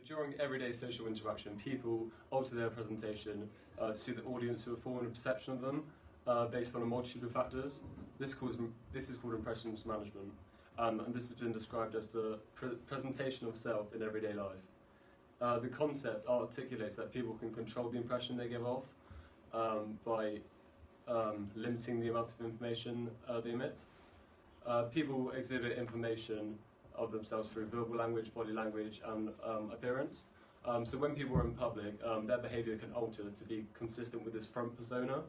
During everyday social interaction, people alter their presentation to suit the audience who are forming a perception of them based on a multitude of factors. This is called impressions management, and this has been described as the presentation of self in everyday life. The concept articulates that people can control the impression they give off by limiting the amount of information they emit. People exhibit information of themselves through verbal language, body language, and appearance. So when people are in public, their behaviour can alter to be consistent with this front persona.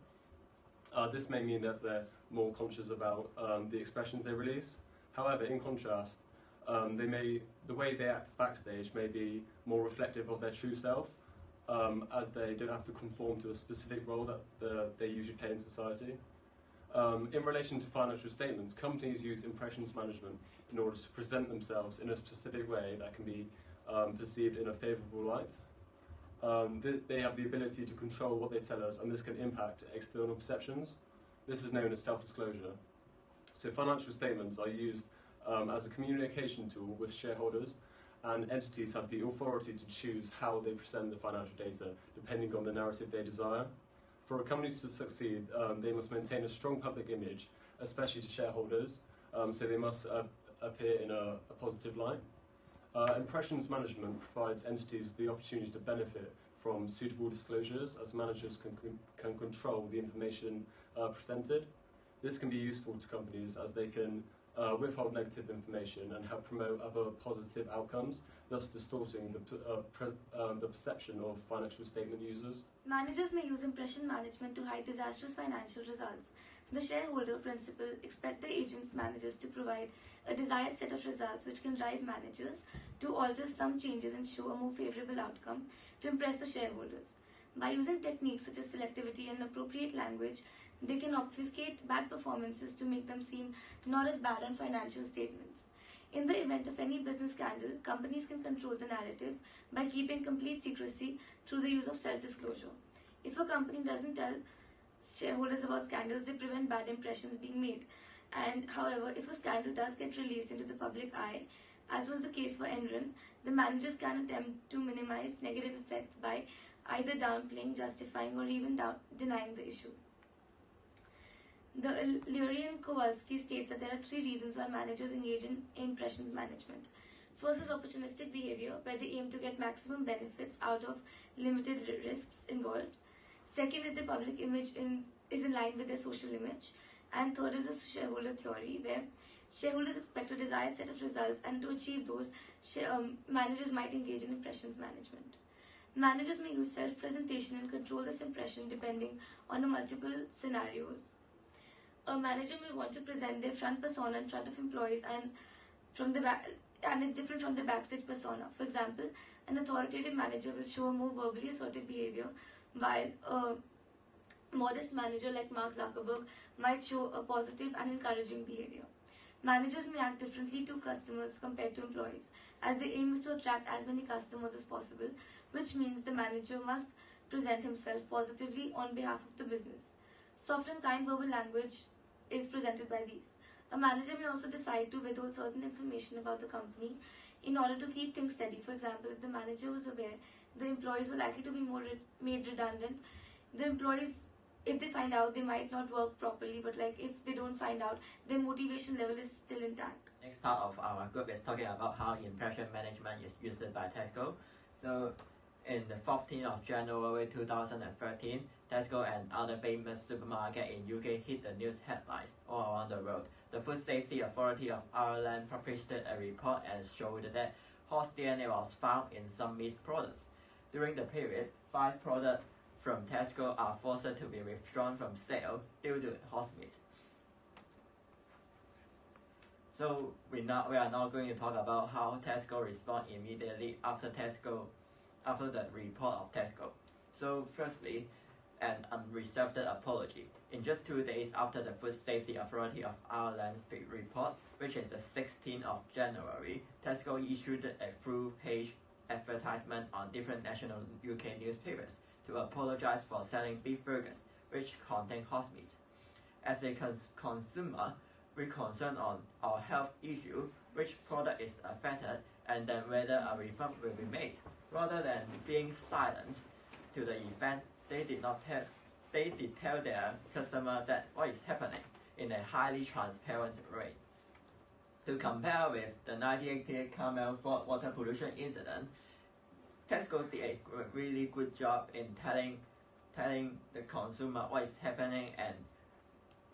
This may mean that they're more conscious about the expressions they release. However, in contrast, the way they act backstage may be more reflective of their true self, as they don't have to conform to a specific role that they usually play in society. In relation to financial statements, companies use impressions management in order to present themselves in a specific way that can be perceived in a favourable light. They have the ability to control what they tell us, and this can impact external perceptions. This is known as self-disclosure. So financial statements are used as a communication tool with shareholders, and entities have the authority to choose how they present the financial data, depending on the narrative they desire. For a company to succeed, they must maintain a strong public image, especially to shareholders, so they must appear in a positive light. Impressions management provides entities with the opportunity to benefit from suitable disclosures, as managers can control the information presented. This can be useful to companies as they can withhold negative information and help promote other positive outcomes, thus distorting the perception of financial statement users. Managers may use impression management to hide disastrous financial results. The shareholder principle expects the agent's managers to provide a desired set of results which can drive managers to alter some changes and show a more favorable outcome to impress the shareholders. By using techniques such as selectivity and appropriate language, they can obfuscate bad performances to make them seem not as bad on financial statements. In the event of any business scandal, companies can control the narrative by keeping complete secrecy through the use of self-disclosure. If a company doesn't tell shareholders about scandals, they prevent bad impressions being made. And however, if a scandal does get released into the public eye, as was the case for Enron, the managers can attempt to minimize negative effects by either downplaying, justifying, or even denying the issue. The Leary and Kowalski states that there are 3 reasons why managers engage in impressions management. First is opportunistic behavior, where they aim to get maximum benefits out of limited risks involved. Second is the public image is in line with their social image. And third is the shareholder theory, where shareholders expect a desired set of results, and to achieve those, managers might engage in impressions management. Managers may use self-presentation and control this impression depending on the multiple scenarios. A manager may want to present their front persona in front of employees and from the back, and it's different from the backstage persona. For example, an authoritative manager will show a more verbally assertive behavior, while a modest manager like Mark Zuckerberg might show a positive and encouraging behavior. Managers may act differently to customers compared to employees, as the aim is to attract as many customers as possible, which means the manager must present himself positively on behalf of the business. Soft and kind verbal language is presented by these. A manager may also decide to withhold certain information about the company in order to keep things steady. For example, if the manager was aware the employees were likely to be made redundant, the employees, if they find out, they might not work properly, but if they don't find out, their motivation level is still intact. Next part of our group is talking about how impression management is used by Tesco. So, in the 14th of January 2013, Tesco and other famous supermarkets in UK hit the news headlines all around the world. The Food Safety Authority of Ireland published a report and showed that horse DNA was found in some meat products. During the period, 5 products from Tesco are forced to be withdrawn from sale due to horse meat. So we are now going to talk about how Tesco responded immediately after the report of Tesco. So firstly, an unreserved apology. In just 2 days after the Food Safety Authority of Ireland's report, which is the 16th of January, Tesco issued a full-page advertisement on different national UK newspapers to apologize for selling beef burgers, which contain horse meat. As a consumer, we're concerned on our health issue, which product is affected, and then whether a refund will be made. Rather than being silent to the event, they did tell their customer that what is happening in a highly transparent way. To compare with the 1988 Carmel Ford water pollution incident, Tesco did a really good job in telling the consumer what is happening, and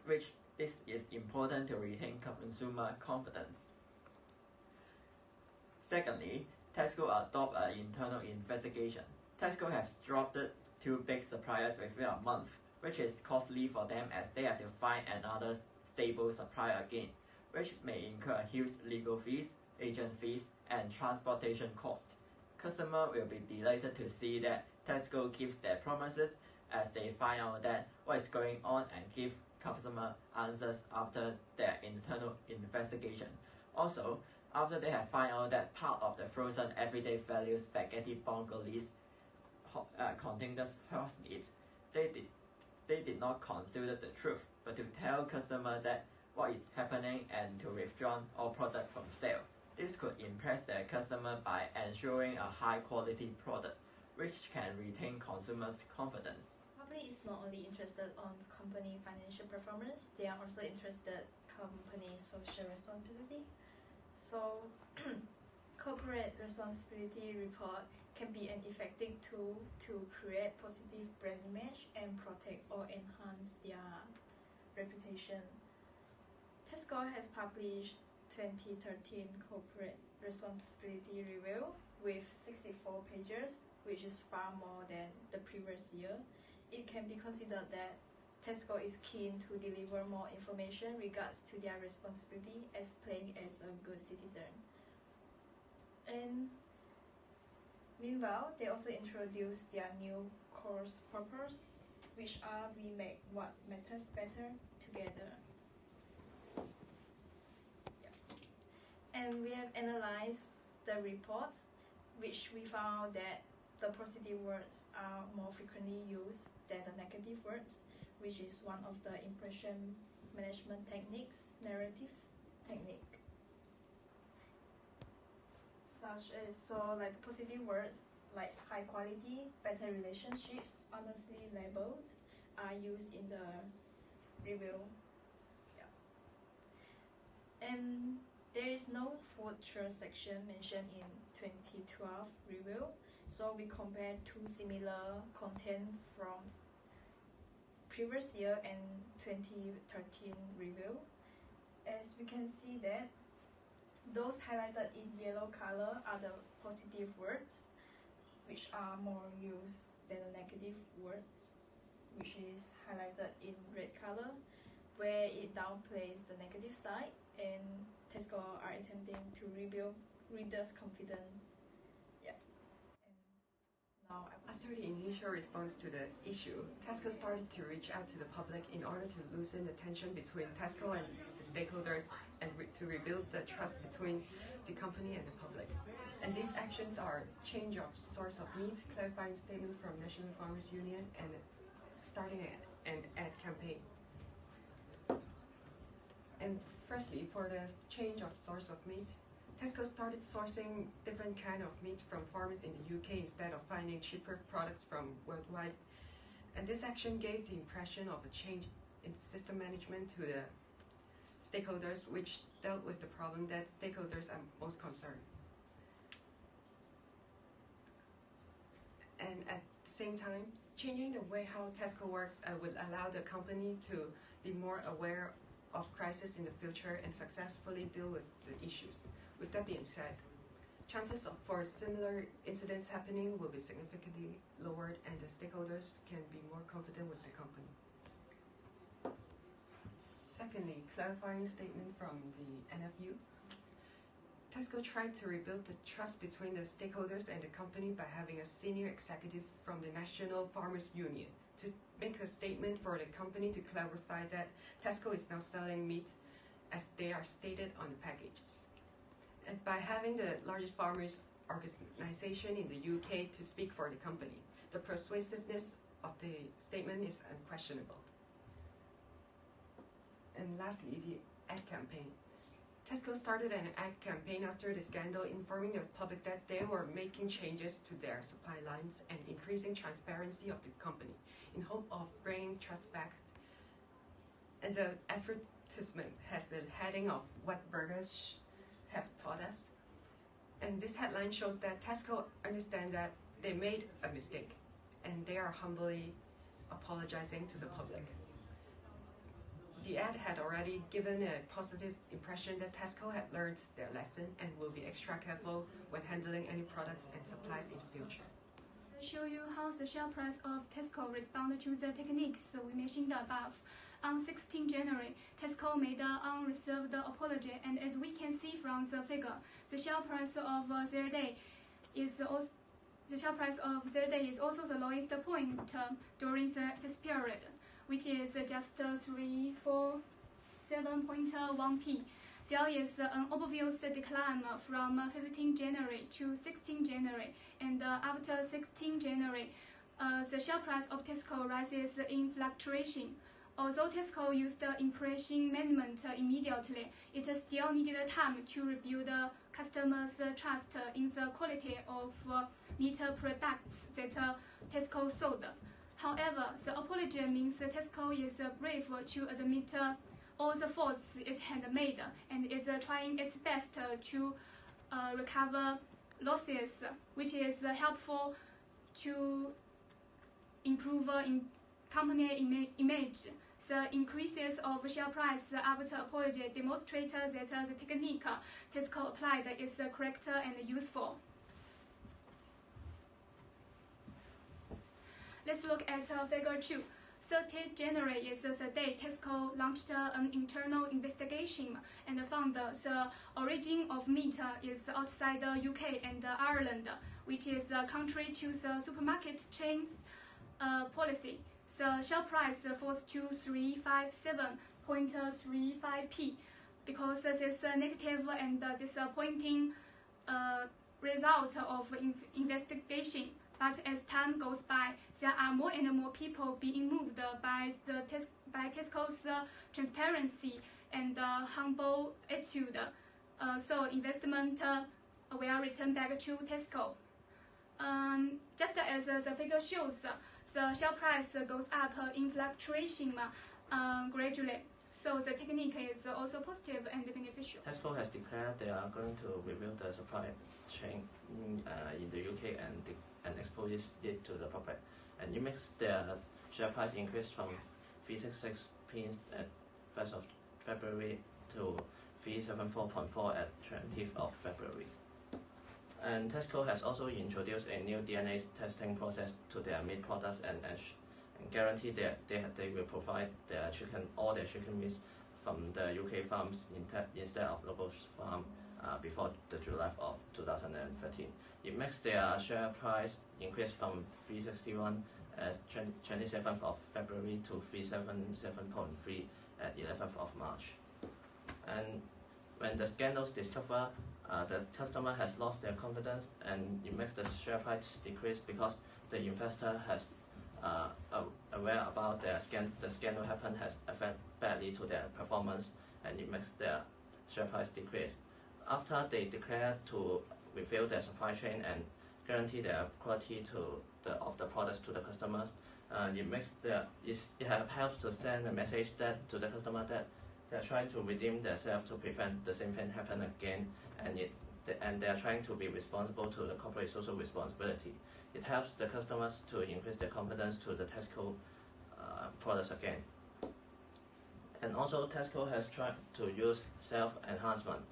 which this is important to retain consumer confidence. Secondly, Tesco adopt an internal investigation. Tesco has dropped 2 big suppliers within a month, which is costly for them as they have to find another stable supplier again, which may incur huge legal fees, agent fees, and transportation costs. Customers will be delighted to see that Tesco keeps their promises as they find out that what is going on and give customer answers after their internal investigation. Also, after they have found out that part of the frozen everyday value spaghetti bolognese contained horse meat, they did not conceal the truth, but to tell customers that what is happening and to withdraw all product from sale. This could impress their customer by ensuring a high quality product, which can retain consumers' confidence. Public is not only interested on company financial performance, they are also interested company social responsibility. So, corporate responsibility report can be an effective tool to create positive brand image and protect or enhance their reputation. Tesco has published 2013 Corporate Responsibility Review with 64 pages, which is far more than the previous year. It can be considered that Tesco is keen to deliver more information regards to their responsibility as playing as a good citizen. And meanwhile, they also introduced their new course purpose, which are we make what matters better together. And we have analyzed the reports, which we found that the positive words are more frequently used than the negative words, which is one of the impression management techniques, narrative technique. Such as, like the positive words like high quality, better relationships, honestly labeled are used in the review. Yeah. And there is no food trust section mentioned in 2012 review, so we compared 2 similar content from previous year and 2013 review. As we can see that those highlighted in yellow color are the positive words, which are more used than the negative words, which is highlighted in red color, where it downplays the negative side, and Tesco are attempting to rebuild readers' confidence. Yeah. And now after the initial response to the issue, Tesco started to reach out to the public in order to loosen the tension between Tesco and the stakeholders and to rebuild the trust between the company and the public. And these actions are change of source of meat, clarifying statement from National Farmers Union, and starting an ad campaign. And firstly, for the change of source of meat, Tesco started sourcing different kind of meat from farmers in the UK instead of finding cheaper products from worldwide. And this action gave the impression of a change in system management to the stakeholders, which dealt with the problem that stakeholders are most concerned. And at the same time, changing the way how Tesco works will allow the company to be more aware of crisis in the future and successfully deal with the issues. With that being said, chances for similar incidents happening will be significantly lowered, and the stakeholders can be more confident with the company. Secondly, clarifying statement from the NFU. Tesco tried to rebuild the trust between the stakeholders and the company by having a senior executive from the National Farmers Union to make a statement for the company to clarify that Tesco is now selling meat as they are stated on the packages. And by having the largest farmers organization in the UK to speak for the company, the persuasiveness of the statement is unquestionable. And lastly, the ad campaign. Tesco started an ad campaign after the scandal, informing the public that they were making changes to their supply lines and increasing transparency of the company in hope of bringing trust back. And the advertisement has the heading of "What Burgers Have Taught Us." And this headline shows that Tesco understand that they made a mistake and they are humbly apologizing to the public. The ad had already given a positive impression that Tesco had learned their lesson and will be extra careful when handling any products and supplies in the future. I'll show you how the share price of Tesco responded to the techniques we mentioned above. On 16 January, Tesco made an unreserved apology, and as we can see from the figure, the share price of their day is also the lowest point during this period, which is just 347.1p. There is an obvious decline from 15 January to 16 January, and after 16 January, the share price of Tesco rises in fluctuation. Although Tesco used impression management immediately, it still needed time to rebuild customers' trust in the quality of meat products that Tesco sold. However, the apology means Tesco is brave to admit all the faults it had made and is trying its best to recover losses, which is helpful to improve company image. The increases of share price after apology demonstrate that the technique Tesco applied is correct and useful. Let's look at figure 2. 30 January is the day Tesco launched an internal investigation and found the origin of meat is outside the UK and Ireland, which is contrary to the supermarket chain's policy. The share price falls to 357.35p because this negative and disappointing result of investigation. But as time goes by, there are more and more people being moved by Tesco's transparency and humble attitude. So investment will return back to Tesco. Just as the figure shows, the share price goes up in fluctuation gradually. So the technique is also positive and beneficial. Tesco has declared they are going to review the supply chain in the UK and expose it to the public. And it makes their share price increase from 366p at 1st of February to 374.4 at 20th of February. And Tesco has also introduced a new DNA testing process to their meat products and guarantee that they will provide all their chicken meats from the UK farms instead of local farm before the July of 2013. It makes their share price increase from 361 at 27th of February to 377.3 at 11th of March. And when the scandals discover, the customer has lost their confidence, and it makes the share price decrease because the investor has aware about the scandal happened has affected badly to their performance, and it makes their share price decrease. After they declare to review their supply chain and guarantee their quality of the products to the customers, it helps to send a message to the customer that they are trying to redeem themselves to prevent the same thing happen again, and they are trying to be responsible to the corporate social responsibility. It helps the customers to increase their confidence to the Tesco products again. And also, Tesco has tried to use self-enhancement.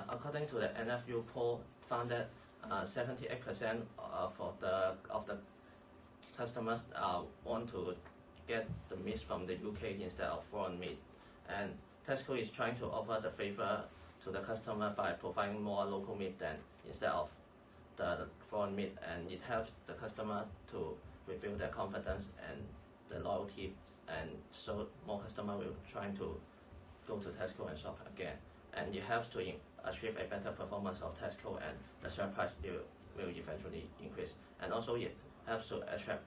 According to the NFU poll, found that 78% of the customers want to get the meat from the UK instead of foreign meat. And Tesco is trying to offer the favor to the customer by providing more local meat instead of the foreign meat, and it helps the customer to rebuild their confidence and the loyalty, and so more customers will try to go to Tesco and shop again. And it helps to achieve a better performance of Tesco, and the share price will eventually increase. And also it helps to attract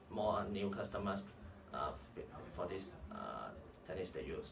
more new customers for these techniques they use.